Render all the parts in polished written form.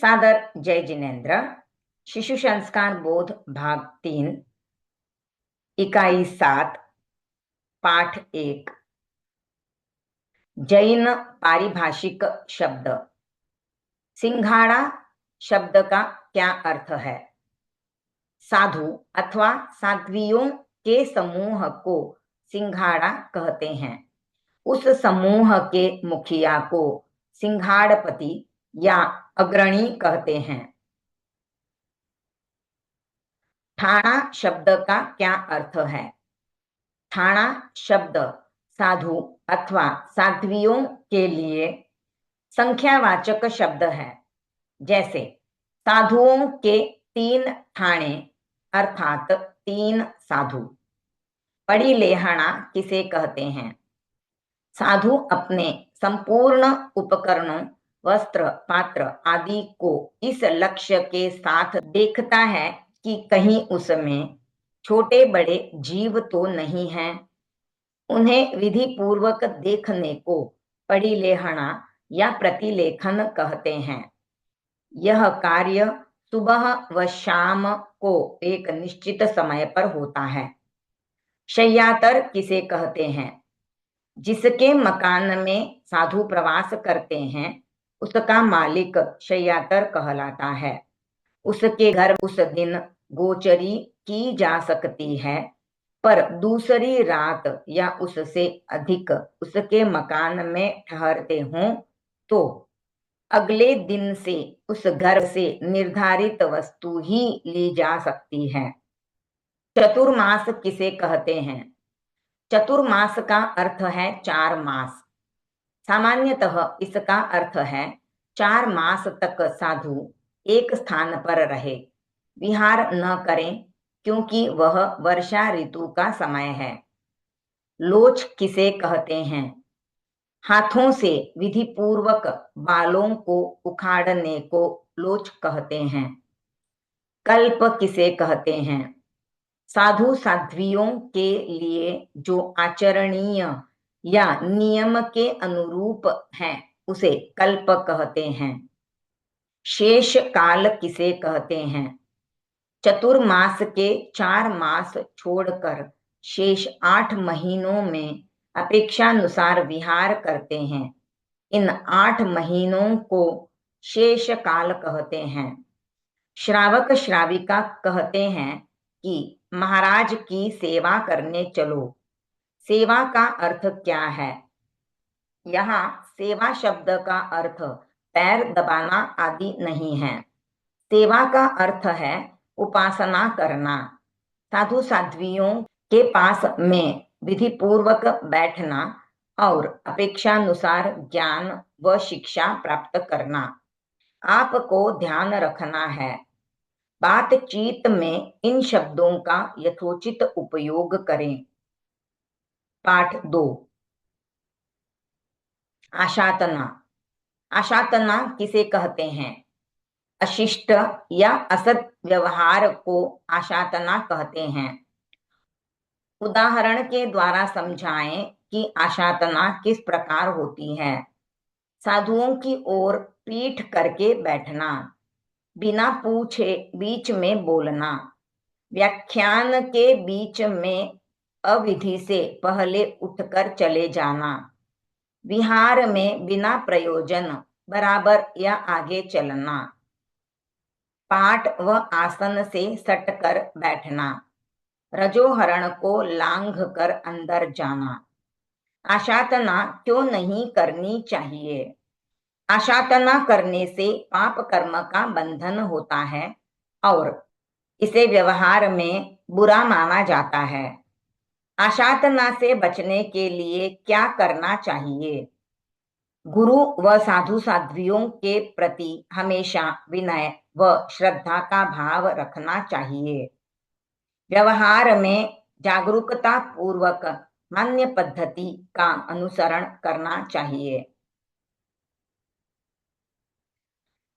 सादर जय जिनेन्द्र। शिशु संस्कार बोध भाग 3, इकाई 7, पाठ 1। जैन पारिभाषिक शब्द। सिंघाड़ा शब्द का क्या अर्थ है? साधु अथवा साध्वियों के समूह को सिंघाड़ा कहते हैं। उस समूह के मुखिया को सिंघाड़पति या अग्रणी कहते हैं। ठाणा शब्द का क्या अर्थ है? ठाणा शब्द साधु अथवा साध्वियों के लिए संख्यावाचक शब्द है। जैसे साधुओं के 3 ठाणे अर्थात 3 साधु। पड़ी लेहणा किसे कहते हैं? साधु अपने संपूर्ण उपकरणों, वस्त्र, पात्र आदि को इस लक्ष्य के साथ देखता है कि कहीं उसमें छोटे बड़े जीव तो नहीं हैं। उन्हें विधि पूर्वक देखने को परिलेहना या प्रतिलेखन कहते हैं। यह कार्य सुबह व शाम को एक निश्चित समय पर होता है। शय्यातर किसे कहते हैं? जिसके मकान में साधु प्रवास करते हैं उसका मालिक शय्यातर कहलाता है। उसके घर उस दिन गोचरी की जा सकती है, पर दूसरी रात या उससे अधिक उसके मकान में ठहरते हों तो अगले दिन से उस घर से निर्धारित वस्तु ही ली जा सकती है। चतुर्मास किसे कहते हैं? चतुर्मास का अर्थ है 4 मास। सामान्यतः इसका अर्थ है 4 मास तक साधु एक स्थान पर रहे, विहार न करें, क्योंकि वह वर्षा ऋतु का समय है। लोच किसे कहते हैं? हाथों से विधि पूर्वक बालों को उखाड़ने को लोच कहते हैं। कल्प किसे कहते हैं? साधु साध्वियों के लिए जो आचरणीय या नियम के अनुरूप है उसे कल्प कहते हैं। शेष काल किसे कहते हैं? चतुर्मास के 4 मास छोड़कर शेष 8 महीनों में अपेक्षानुसार विहार करते हैं। इन 8 महीनों को शेष काल कहते हैं। श्रावक श्राविका कहते हैं कि महाराज की सेवा करने चलो। सेवा का अर्थ क्या है? यहाँ सेवा शब्द का अर्थ पैर दबाना आदि नहीं है। सेवा का अर्थ है उपासना करना। साधु साध्वियों के पास में विधि पूर्वक बैठना और अपेक्षानुसार ज्ञान व शिक्षा प्राप्त करना। आपको ध्यान रखना है, बातचीत में इन शब्दों का यथोचित उपयोग करें। पाठ 2, आशातना। आशातना किसे कहते हैं? अशिष्ट या असत व्यवहार को आशातना कहते हैं। उदाहरण के द्वारा समझाएं कि आशातना किस प्रकार होती है। साधुओं की ओर पीठ करके बैठना, बिना पूछे बीच में बोलना, व्याख्यान के बीच में अविधि से पहले उठकर चले जाना, विहार में बिना प्रयोजन बराबर या आगे चलना, पाठ व आसन से सटकर बैठना, रजोहरण को लांघ कर अंदर जाना। आशातना क्यों नहीं करनी चाहिए? आशातना करने से पाप कर्म का बंधन होता है और इसे व्यवहार में बुरा माना जाता है। आशातना से बचने के लिए क्या करना चाहिए? गुरु व साधु साध्वियों के प्रति हमेशा विनय व श्रद्धा का भाव रखना चाहिए। व्यवहार में जागरूकता पूर्वक मान्य पद्धति का अनुसरण करना चाहिए।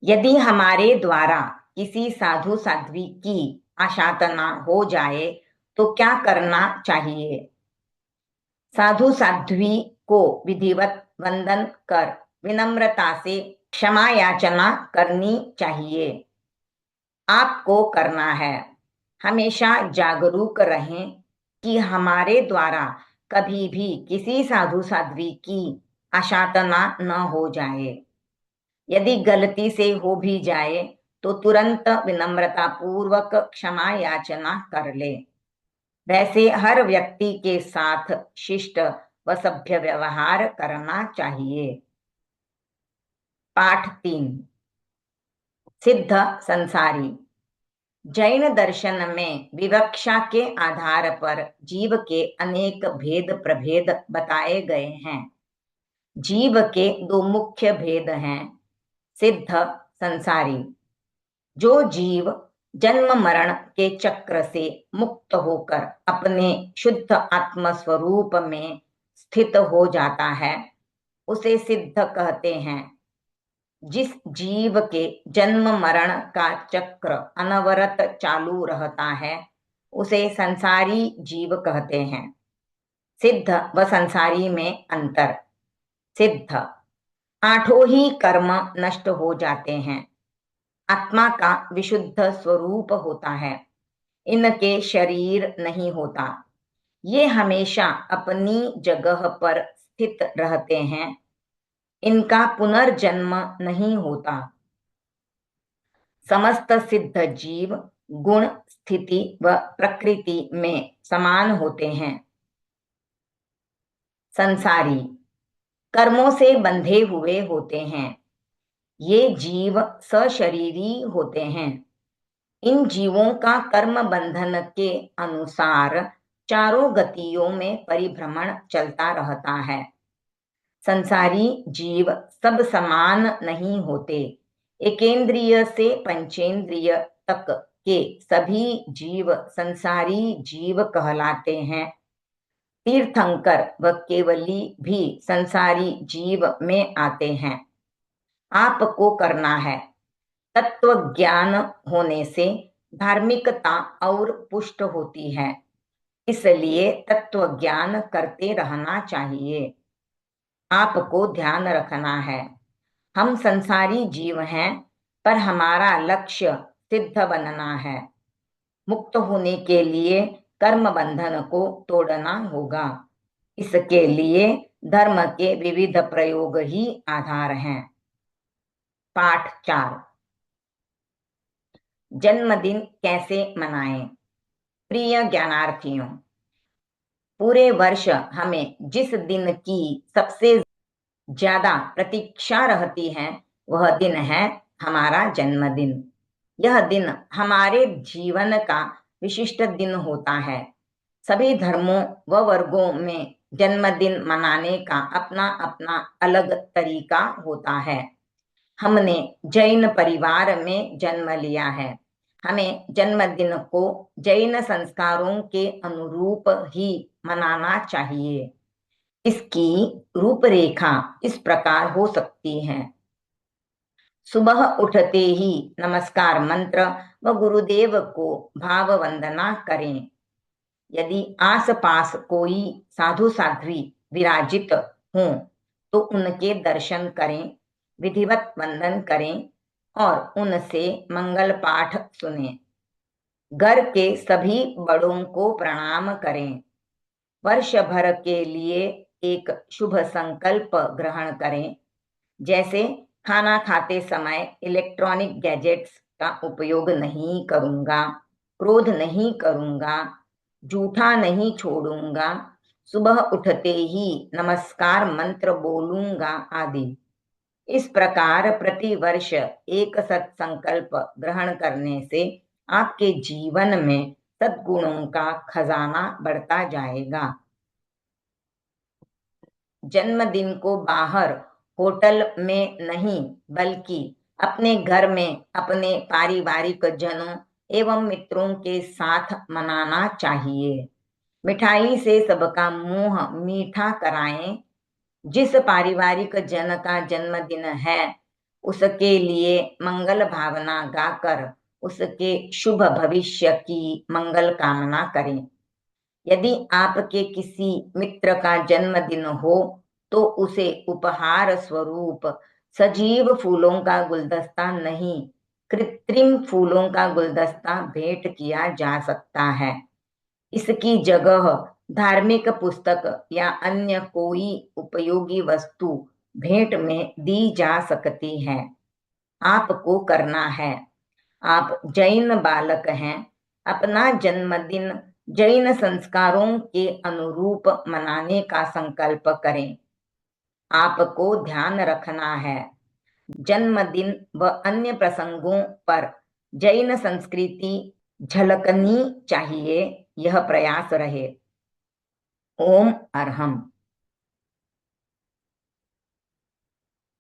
यदि हमारे द्वारा किसी साधु साध्वी की आशातना हो जाए तो क्या करना चाहिए? साधु साध्वी को विधिवत वंदन कर विनम्रता से क्षमा याचना करनी चाहिए। आपको करना है। हमेशा जागरूक रहें कि हमारे द्वारा कभी भी किसी साधु साध्वी की अशांतना न हो जाए। यदि गलती से हो भी जाए तो तुरंत विनम्रता पूर्वक क्षमा याचना कर ले। वैसे हर व्यक्ति के साथ शिष्ट व सभ्य व्यवहार करना चाहिए। पाठ 3 सिद्ध संसारी। जैन दर्शन में विवक्षा के आधार पर जीव के अनेक भेद प्रभेद बताए गए हैं। जीव के दो मुख्य भेद हैं, सिद्ध संसारी। जो जीव जन्म मरण के चक्र से मुक्त होकर अपने शुद्ध आत्म स्वरूप में स्थित हो जाता है, उसे सिद्ध कहते हैं। जिस जीव के जन्म मरण का चक्र अनवरत चालू रहता है, उसे संसारी जीव कहते हैं। सिद्ध व संसारी में अंतर। सिद्ध, आठों ही कर्म नष्ट हो जाते हैं। आत्मा का विशुद्ध स्वरूप होता है। इनके शरीर नहीं होता। ये हमेशा अपनी जगह पर स्थित रहते हैं। इनका पुनर्जन्म नहीं होता। समस्त सिद्ध जीव गुण, स्थिति व प्रकृति में समान होते हैं। संसारी, कर्मों से बंधे हुए होते हैं। ये जीव सशरीरी होते हैं। इन जीवों का कर्म बंधन के अनुसार चारों गतियों में परिभ्रमण चलता रहता है। संसारी जीव सब समान नहीं होते। एकेंद्रिय से पंचेंद्रिय तक के सभी जीव संसारी जीव कहलाते हैं। तीर्थंकर व केवली भी संसारी जीव में आते हैं। आपको करना है। तत्व ज्ञान होने से धार्मिकता और पुष्ट होती है, इसलिए तत्व ज्ञान करते रहना चाहिए। आपको ध्यान रखना है, हम संसारी जीव हैं, पर हमारा लक्ष्य सिद्ध बनना है। मुक्त होने के लिए कर्म बंधन को तोड़ना होगा। इसके लिए धर्म के विविध प्रयोग ही आधार हैं। पाठ 4 जन्मदिन कैसे मनाएं। प्रिय ज्ञानार्थियों, पूरे वर्ष हमें जिस दिन की सबसे ज्यादा प्रतीक्षा रहती है, वह दिन है हमारा जन्मदिन। यह दिन हमारे जीवन का विशिष्ट दिन होता है। सभी धर्मों व वर्गों में जन्मदिन मनाने का अपना अपना अलग तरीका होता है। हमने जैन परिवार में जन्म लिया है। हमें जन्मदिन को जैन संस्कारों के अनुरूप ही मनाना चाहिए। इसकी रूपरेखा इस प्रकार हो सकती है। सुबह उठते ही नमस्कार मंत्र व गुरुदेव को भाव वंदना करें। यदि आसपास कोई साधु साध्वी विराजित हों तो उनके दर्शन करें, विधिवत वंदन करें और उनसे मंगल पाठ सुनें। घर के सभी बड़ों को प्रणाम करें। वर्ष भर के लिए एक शुभ संकल्प ग्रहण करें, जैसे खाना खाते समय इलेक्ट्रॉनिक गैजेट्स का उपयोग नहीं करूंगा, क्रोध नहीं करूंगा, जूठा नहीं छोड़ूंगा, सुबह उठते ही नमस्कार मंत्र बोलूंगा आदि। इस प्रकार प्रतिवर्ष एक सत्संकल्प ग्रहण करने से आपके जीवन में सद्गुणों का खजाना बढ़ता जाएगा। जन्मदिन को बाहर होटल में नहीं, बल्कि अपने घर में अपने पारिवारिक जनों एवं मित्रों के साथ मनाना चाहिए। मिठाई से सबका मुंह मीठा कराएं। जिस पारिवारिक जन का जन्मदिन है, उसके लिए मंगल भावना गाकर उसके शुभ भविष्य की मंगल कामना करें। यदि आपके किसी मित्र का जन्मदिन हो तो उसे उपहार स्वरूप सजीव फूलों का गुलदस्ता नहीं, कृत्रिम फूलों का गुलदस्ता भेंट किया जा सकता है। इसकी जगह धार्मिक पुस्तक या अन्य कोई उपयोगी वस्तु भेंट में दी जा सकती है। आपको करना है, आप जैन बालक हैं, अपना जन्मदिन जैन संस्कारों के अनुरूप मनाने का संकल्प करें। आपको ध्यान रखना है, जन्मदिन व अन्य प्रसंगों पर जैन संस्कृति झलकनी चाहिए, यह प्रयास रहे। ओम अरहम।